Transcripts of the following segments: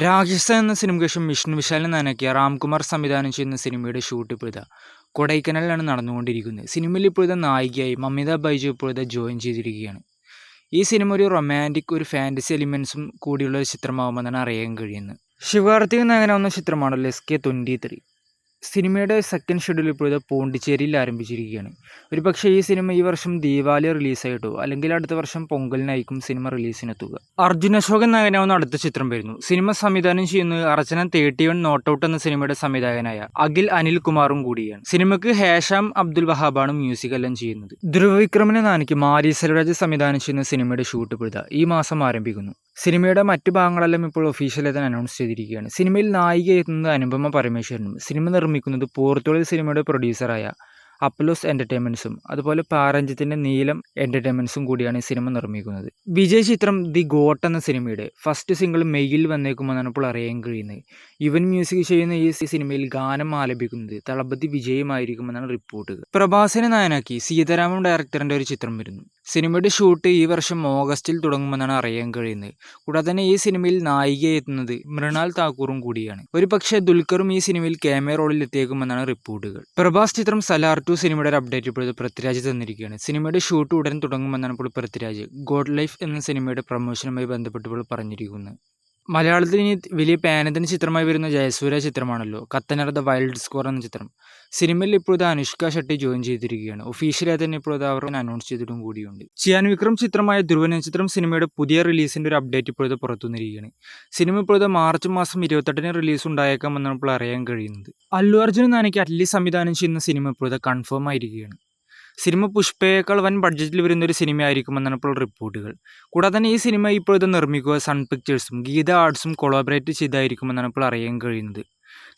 രാക്ഷസ എന്ന സിനിമയ്ക്ക് ശേഷം വിഷ്ണു വിശാലിനെ നനയ്ക്കിയ രാംകുമാർ സംവിധാനം ചെയ്യുന്ന സിനിമയുടെ ഷൂട്ട് ഇപ്പോഴത്തെ കൊടൈക്കനാലിലാണ് നടന്നുകൊണ്ടിരിക്കുന്നത്. സിനിമയിൽ ഇപ്പോഴത്തെ നായികയായി മമിത ബൈജു ഇപ്പോഴത്തെ ജോയിൻ ചെയ്തിരിക്കുകയാണ്. ഈ സിനിമ ഒരു റൊമാൻറ്റിക് ഒരു ഫാൻറ്റസി എലിമെൻസും കൂടിയുള്ള ഒരു ചിത്രമാകുമെന്നാണ് അറിയാൻ കഴിയുന്നത്. ശിവകാർത്തികൻ നായകനാവുന്ന ചിത്രമാണല്ലോ SK23. സിനിമയുടെ സെക്കൻഡ് ഷെഡ്യൂൾ ഇപ്പോഴത്തെ പോണ്ടിച്ചേരിയിൽ ആരംഭിച്ചിരിക്കുകയാണ്. ഒരു പക്ഷേ ഈ സിനിമ ഈ വർഷം ദീപാവലി റിലീസായിട്ടോ അല്ലെങ്കിൽ അടുത്ത വർഷം പൊങ്കലിനായിരിക്കും സിനിമ റിലീസിനെത്തുക. അർജുൻ അശോകൻ നായകനാവുന്ന അടുത്ത ചിത്രം വരുന്നു. സിനിമ സംവിധാനം ചെയ്യുന്നത് അർച്ചന 31 നോട്ട് ഔട്ട് എന്ന സിനിമയുടെ സംവിധായകനായ അഖിൽ അനിൽകുമാറും കൂടിയാണ്. സിനിമയ്ക്ക് ഹേഷാം അബ്ദുൽ വഹാബാണ് മ്യൂസിക് എല്ലാം ചെയ്യുന്നത്. ധ്രുവവിക്രമിനെ നാനിക്ക് മാരി സെൽവരാജ് സംവിധാനം ചെയ്യുന്ന സിനിമയുടെ ഷൂട്ട് ഇപ്പോഴത്തെ ഈ മാസം ആരംഭിക്കുന്നു. സിനിമയുടെ മറ്റു ഭാഗങ്ങളെല്ലാം ഇപ്പോൾ ഒഫീഷ്യലായി തന്നെ അനൗൺസ് ചെയ്തിരിക്കുകയാണ്. സിനിമയിൽ നായിക എത്തുന്നത് അനുപമ പരമേശ്വരനും സിനിമ നിർമ്മിക്കുന്നത് പോർത്തുഗൽ സിനിമയുടെ പ്രൊഡ്യൂസറായ അപ്പലോസ് എൻ്റർടൈൻമെൻറ്റ്സും അതുപോലെ പാരഞ്ജിത്തിൻ്റെ നീലം എൻ്റർടൈൻമെൻറ്റ്സും കൂടിയാണ് ഈ സിനിമ നിർമ്മിക്കുന്നത്. വിജയ് ചിത്രം ദി ഗോട്ട് എന്ന സിനിമയുടെ ഫസ്റ്റ് സിംഗിൾ മെയിൽ വന്നേക്കുമെന്നാണ് ഇപ്പോൾ അറിയാൻ കഴിയുന്നത്. യുവൻ മ്യൂസിക് ചെയ്യുന്ന ഈ സിനിമയിൽ ഗാനം ആലപിക്കുന്നത് തളപതി വിജയുമായിരിക്കുമെന്നാണ് റിപ്പോർട്ടുകൾ. പ്രഭാസിനെ നായനാക്കി സീതാരാമൻ ഡയറക്ടറിൻ്റെ ഒരു ചിത്രം വരുന്നു. സിനിമയുടെ ഷൂട്ട് ഈ വർഷം ഓഗസ്റ്റിൽ തുടങ്ങുമെന്നാണ് അറിയാൻ കഴിയുന്നത്. കൂടാതെ തന്നെ ഈ സിനിമയിൽ നായികയെ എത്തുന്നത് മൃണാൽ താക്കൂറും കൂടിയാണ്. ഒരു പക്ഷേ ദുൽഖറും ഈ സിനിമയിൽ ക്യാമിയോ റോളിൽ എത്തിയേക്കുമെന്നാണ് റിപ്പോർട്ടുകൾ. പ്രഭാസ് ചിത്രം സലാർ 2 സിനിമയുടെ ഒരു അപ്ഡേറ്റ് ഇപ്പോൾ പൃഥ്വിരാജ് തന്നിരിക്കുകയാണ്. സിനിമയുടെ ഷൂട്ട് ഉടൻ തുടങ്ങുമെന്നാണ് ഇപ്പോൾ പൃഥ്വിരാജ് ഗോഡ് ലൈഫ് എന്ന സിനിമയുടെ പ്രൊമോഷനുമായി ബന്ധപ്പെട്ട് ഇപ്പോൾ പറഞ്ഞിരിക്കുന്നത്. മലയാളത്തിൽ ഇനി വലിയ പാനത്തിന് ചിത്രമായി വരുന്ന ജയസൂര്യ ചിത്രമാണല്ലോ കത്തനർ ദ വൈൽഡ് സ്കോർ എന്ന ചിത്രം. സിനിമയിൽ ഇപ്പോഴത്തെ അനുഷ്ക ഷെട്ടി ജോയിൻ ചെയ്തിരിക്കുകയാണ്. ഒഫീഷ്യലായി തന്നെ ഇപ്പോഴത്തെ അവർ അനൗൺസ് ചെയ്തിട്ടും കൂടിയുണ്ട്. ചിയാൻ വിക്രം ചിത്രമായ ധ്രുവൻ ചിത്രം സിനിമയുടെ പുതിയ റിലീസിൻ്റെ ഒരു അപ്ഡേറ്റ് ഇപ്പോഴത്തെ പുറത്തു വന്നിരിക്കുകയാണ്. സിനിമ ഇപ്പോഴത്തെ മാർച്ച് മാസം 28-ന് റിലീസ് ഉണ്ടായേക്കാമെന്നാണ് ഇപ്പോൾ അറിയാൻ കഴിയുന്നത്. അല്ലു അർജുൻ നാനിക്ക് അറ്റ്ലി സംവിധാനം ചെയ്യുന്ന സിനിമ ഇപ്പോഴത്തെ കൺഫേം ആയിരിക്കുകയാണ്. സിനിമ പുഷ്പയേക്കാൾ വൻ ബഡ്ജറ്റിൽ വരുന്നൊരു സിനിമയായിരിക്കുമെന്നാണ് ഇപ്പോൾ റിപ്പോർട്ടുകൾ. കൂടാതെ തന്നെ ഈ സിനിമ ഇപ്പോഴത്തെ നിർമ്മിക്കുക സൺ പിക്ചേഴ്സും ഗീത ആർട്സും കൊളാബറേറ്റ് ചെയ്തായിരിക്കുമെന്നാണ് ഇപ്പോൾ അറിയാൻ കഴിയുന്നത്.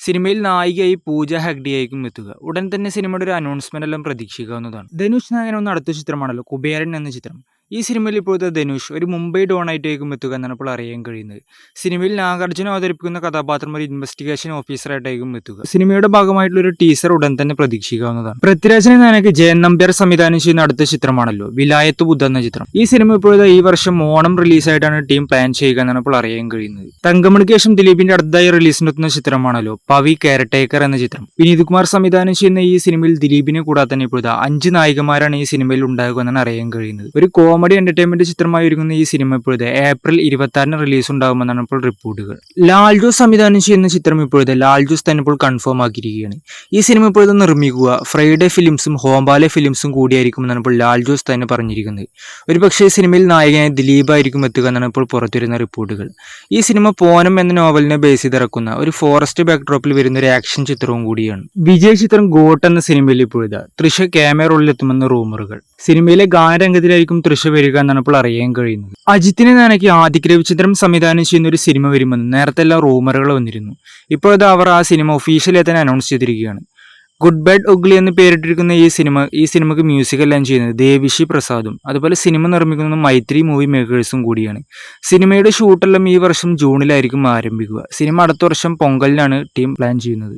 സിനിമയിൽ നായികയായി പൂജ ഹെഗ്ഡെയായിരിക്കും എത്തുക. ഉടൻ തന്നെ സിനിമയുടെ ഒരു അനൗൺസ്മെന്റ് എല്ലാം പ്രതീക്ഷിക്കാവുന്നതാണ്. ധനുഷ് നായകനാവുന്ന അടുത്ത ചിത്രമാണല്ലോ കുബേരൻ എന്ന ചിത്രം. ഈ സിനിമയിൽ ഇപ്പോഴത്തെ ധനുഷ് ഒരു മുംബൈ ഡോണായിട്ടായിരിക്കും എത്തുക എന്നാണ് ഇപ്പോൾ അറിയാൻ കഴിയുന്നത്. സിനിമയിൽ നാഗാർജുന അവതരിപ്പിക്കുന്ന കഥാപാത്രം ഒരു ഇൻവെസ്റ്റിഗേഷൻ ഓഫീസറായിട്ടായിരിക്കും എത്തുക. സിനിമയുടെ ഭാഗമായിട്ടുള്ള ഒരു ടീസർ ഉടൻ തന്നെ പ്രതീക്ഷിക്കാവുന്നതാണ്. പൃഥ്വിരാജിനെ നായകൻ ജയൻ നമ്പ്യാർ സംവിധാനം ചെയ്യുന്ന അടുത്ത ചിത്രമാണല്ലോ വിലായത്ത് ബുദ്ധ എന്ന ചിത്രം. ഈ സിനിമ ഇപ്പോഴത്തെ ഈ വർഷം ഓണം റിലീസായിട്ടാണ് ടീം പ്ലാൻ ചെയ്യുക എന്നാണ് ഇപ്പോൾ അറിയാൻ കഴിയുന്നത്. തങ്കമണിക്ക് ശേഷം ദിലീപിന്റെ അടുത്തതായി റിലീസിനെത്തുന്ന ചിത്രമാണല്ലോ പവി കെയർടേക്കർ എന്ന ചിത്രം. വിനീത് കുമാർ സംവിധാനം ചെയ്യുന്ന ഈ സിനിമയിൽ ദിലീപിനെ കൂടാതെ തന്നെ ഇപ്പോഴത്തെ 5 നായികമാരാണ് ഈ സിനിമയിൽ ഉണ്ടാകുക എന്നാണ് അറിയാൻ കഴിയുന്നത്. ഒരു കോമഡി എന്റർടൈൻമെന്റ് ചിത്രമായി ഒരുങ്ങുന്ന ഈ സിനിമ ഇപ്പോഴത്തെ ഏപ്രിൽ 26-ന് റിലീസ് ഉണ്ടാകുമെന്നാണ് ഇപ്പോൾ റിപ്പോർട്ടുകൾ. ലാൽ ജോസ് സംവിധാനം ചെയ്യുന്ന ചിത്രം ഇപ്പോഴത്തെ ലാൽ ജോസ് തന്നെ ഇപ്പോൾ കൺഫേം ആക്കിയിരിക്കുകയാണ്. ഈ സിനിമ ഇപ്പോഴത്തെ നിർമ്മിക്കുക ഫ്രൈഡേ ഫിലിംസും ഹോംബാലെ ഫിലിംസും കൂടിയായിരിക്കുമെന്നാണ് ഇപ്പോൾ ലാൽ ജോസ് തന്നെ പറഞ്ഞിരിക്കുന്നത്. ഒരു പക്ഷേ സിനിമയിൽ നായകനായി ദിലീപ് ആയിരിക്കും എത്തുക എന്നാണ് ഇപ്പോൾ പുറത്തുവരുന്ന റിപ്പോർട്ടുകൾ. ഈ സിനിമ പോനം എന്ന നോവലിനെ ബേസ് ചെയ്തിറക്കുന്ന ഒരു ഫോറസ്റ്റ് ബാക്ക്ഡ്രോപ്പിൽ വരുന്ന ഒരു ആക്ഷൻ ചിത്രവും കൂടിയാണ്. വിജയ് ചിത്രം ഗോട്ട് എന്ന സിനിമയിൽ ഇപ്പോഴത്തെ തൃശ ക്യാമറ റോളിൽ എത്തുമെന്ന റൂമറുകൾ. സിനിമയിലെ ഗാനരംഗത്തിലായിരിക്കും തൃശ വരിക എന്നാണ് ഇപ്പോൾ അറിയാൻ കഴിയുന്നത്. അജിത്തിനെ നാനയ്ക്ക് ആദിക് രവിചന്ദ്രൻ സംവിധാനം ചെയ്യുന്ന ഒരു സിനിമ വരുമെന്ന് നേരത്തെ എല്ലാം റൂമറുകൾ വന്നിരുന്നു. ഇപ്പോഴത്തെ അവർ ആ സിനിമ ഒഫീഷ്യലായി തന്നെ അനൗൺസ് ചെയ്തിരിക്കുകയാണ്. ഗുഡ് ബാഡ് ഉഗ്ലി എന്ന് പേരിട്ടിരിക്കുന്ന ഈ സിനിമയ്ക്ക് മ്യൂസിക് എല്ലാം ചെയ്യുന്നത് ദേവിശ്രീ പ്രസാദും അതുപോലെ സിനിമ നിർമ്മിക്കുന്നത് മൈത്രി മൂവി മേക്കേഴ്സും കൂടിയാണ്. സിനിമയുടെ ഷൂട്ടെല്ലാം ഈ വർഷം ജൂണിലായിരിക്കും ആരംഭിക്കുക. സിനിമ അടുത്ത വർഷം പൊങ്കലിനാണ് ടീം പ്ലാൻ ചെയ്യുന്നത്.